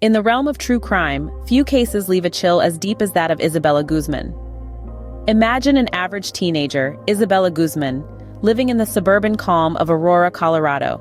In the realm of true crime, few cases leave a chill as deep as that of Isabella Guzman. Imagine an average teenager, Isabella Guzman, living in the suburban calm of Aurora, Colorado.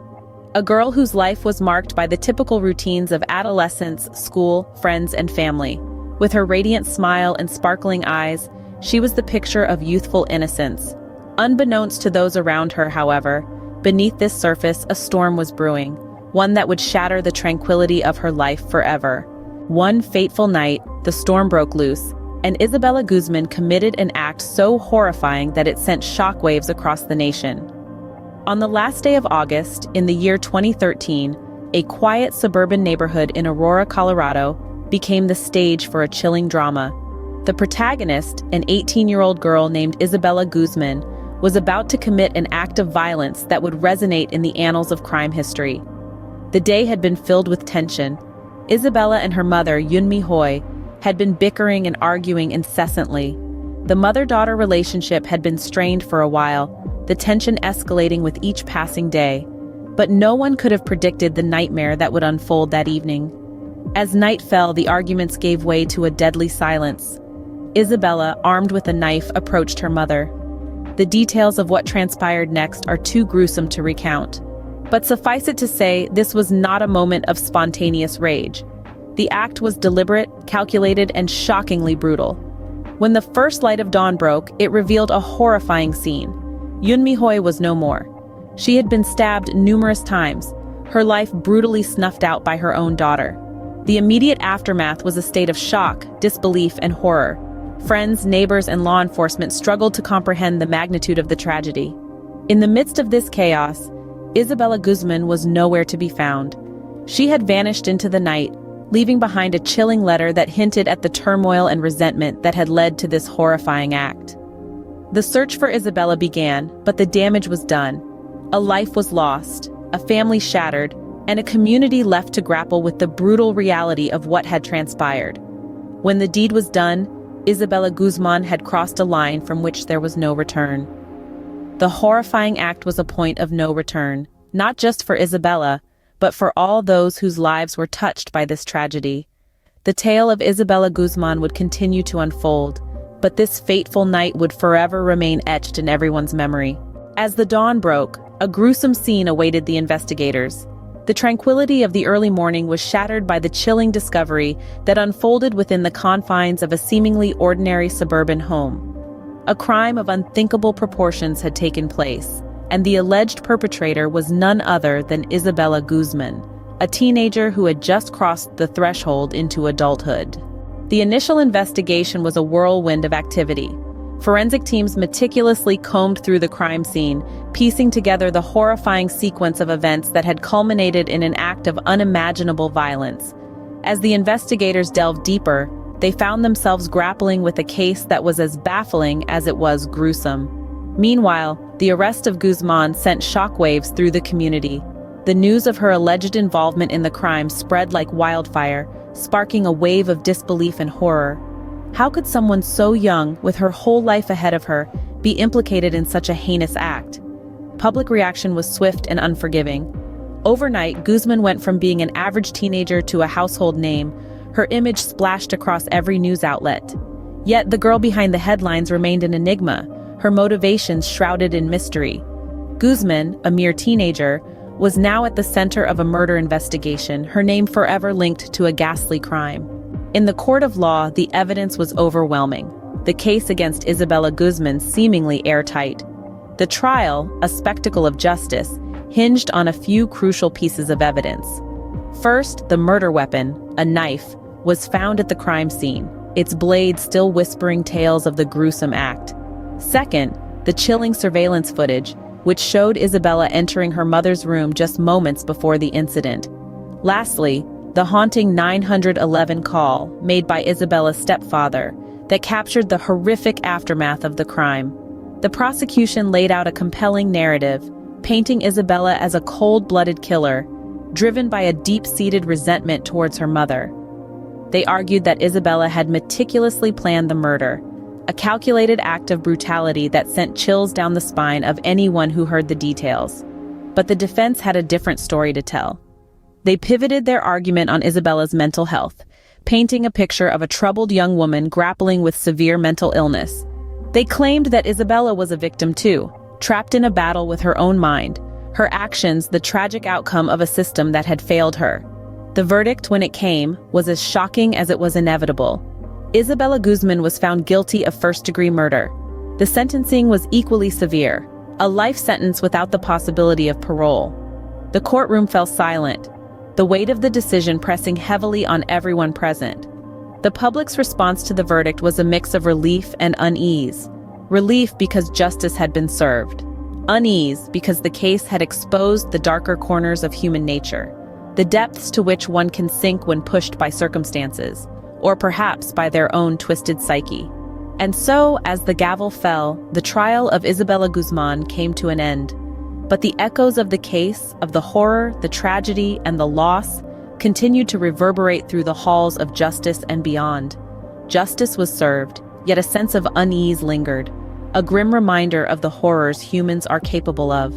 A girl whose life was marked by the typical routines of adolescence, school, friends, and family. With her radiant smile and sparkling eyes, she was the picture of youthful innocence. Unbeknownst to those around her, however, beneath this surface a storm was brewing, one that would shatter the tranquility of her life forever. One fateful night, the storm broke loose, and Isabella Guzman committed an act so horrifying that it sent shockwaves across the nation. On the last day of August, in the year 2013, a quiet suburban neighborhood in Aurora, Colorado, became the stage for a chilling drama. The protagonist, an 18-year-old girl named Isabella Guzman, was about to commit an act of violence that would resonate in the annals of crime history. The day had been filled with tension. Isabella and her mother, Yunmi Hoy, had been bickering and arguing incessantly. The mother-daughter relationship had been strained for a while, the tension escalating with each passing day. But no one could have predicted the nightmare that would unfold that evening. As night fell, the arguments gave way to a deadly silence. Isabella, armed with a knife, approached her mother. The details of what transpired next are too gruesome to recount. But suffice it to say, this was not a moment of spontaneous rage. The act was deliberate, calculated, and shockingly brutal. When the first light of dawn broke, it revealed a horrifying scene. Yunmi Hoy was no more. She had been stabbed numerous times, her life brutally snuffed out by her own daughter. The immediate aftermath was a state of shock, disbelief, and horror. Friends, neighbors, and law enforcement struggled to comprehend the magnitude of the tragedy. In the midst of this chaos, Isabella Guzman was nowhere to be found. She had vanished into the night, leaving behind a chilling letter that hinted at the turmoil and resentment that had led to this horrifying act. The search for Isabella began, but the damage was done. A life was lost, a family shattered, and a community left to grapple with the brutal reality of what had transpired. When the deed was done, Isabella Guzman had crossed a line from which there was no return. The horrifying act was a point of no return, not just for Isabella, but for all those whose lives were touched by this tragedy. The tale of Isabella Guzman would continue to unfold, but this fateful night would forever remain etched in everyone's memory. As the dawn broke, a gruesome scene awaited the investigators. The tranquility of the early morning was shattered by the chilling discovery that unfolded within the confines of a seemingly ordinary suburban home. A crime of unthinkable proportions had taken place, and the alleged perpetrator was none other than Isabella Guzman, a teenager who had just crossed the threshold into adulthood. The initial investigation was a whirlwind of activity. Forensic teams meticulously combed through the crime scene, piecing together the horrifying sequence of events that had culminated in an act of unimaginable violence. As the investigators delved deeper, they found themselves grappling with a case that was as baffling as it was gruesome. Meanwhile, the arrest of Guzman sent shockwaves through the community. The news of her alleged involvement in the crime spread like wildfire, sparking a wave of disbelief and horror. How could someone so young, with her whole life ahead of her, be implicated in such a heinous act? Public reaction was swift and unforgiving. Overnight, Guzman went from being an average teenager to a household name. Her image splashed across every news outlet. Yet the girl behind the headlines remained an enigma, her motivations shrouded in mystery. Guzman, a mere teenager, was now at the center of a murder investigation, her name forever linked to a ghastly crime. In the court of law, the evidence was overwhelming. The case against Isabella Guzman seemingly airtight. The trial, a spectacle of justice, hinged on a few crucial pieces of evidence. First, the murder weapon, a knife, was found at the crime scene, its blade still whispering tales of the gruesome act. Second, the chilling surveillance footage, which showed Isabella entering her mother's room just moments before the incident. Lastly, the haunting 911 call made by Isabella's stepfather that captured the horrific aftermath of the crime. The prosecution laid out a compelling narrative, painting Isabella as a cold-blooded killer, driven by a deep-seated resentment towards her mother. They argued that Isabella had meticulously planned the murder, a calculated act of brutality that sent chills down the spine of anyone who heard the details. But the defense had a different story to tell. They pivoted their argument on Isabella's mental health, painting a picture of a troubled young woman grappling with severe mental illness. They claimed that Isabella was a victim too, trapped in a battle with her own mind, her actions the tragic outcome of a system that had failed her. The verdict, when it came, was as shocking as it was inevitable. Isabella Guzman was found guilty of first-degree murder. The sentencing was equally severe, a life sentence without the possibility of parole. The courtroom fell silent, the weight of the decision pressing heavily on everyone present. The public's response to the verdict was a mix of relief and unease. Relief because justice had been served. Unease because the case had exposed the darker corners of human nature, the depths to which one can sink when pushed by circumstances, or perhaps by their own twisted psyche. And so, as the gavel fell, the trial of Isabella Guzman came to an end. But the echoes of the case, of the horror, the tragedy, and the loss, continued to reverberate through the halls of justice and beyond. Justice was served, yet a sense of unease lingered, a grim reminder of the horrors humans are capable of.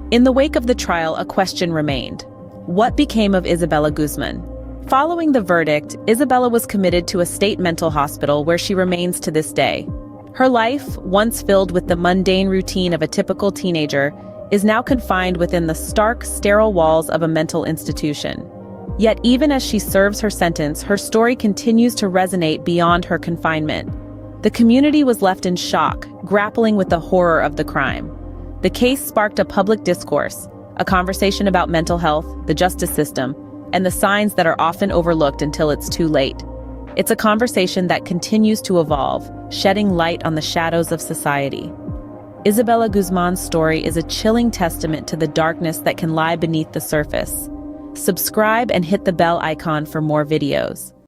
In the wake of the trial, a question remained. What became of Isabella Guzman? Following the verdict, Isabella was committed to a state mental hospital where she remains to this day. Her life, once filled with the mundane routine of a typical teenager, is now confined within the stark, sterile walls of a mental institution. Yet even as she serves her sentence, her story continues to resonate beyond her confinement. The community was left in shock, grappling with the horror of the crime. The case sparked a public discourse, a conversation about mental health, the justice system, and the signs that are often overlooked until it's too late. It's a conversation that continues to evolve, shedding light on the shadows of society. Isabella Guzman's story is a chilling testament to the darkness that can lie beneath the surface. Subscribe and hit the bell icon for more videos.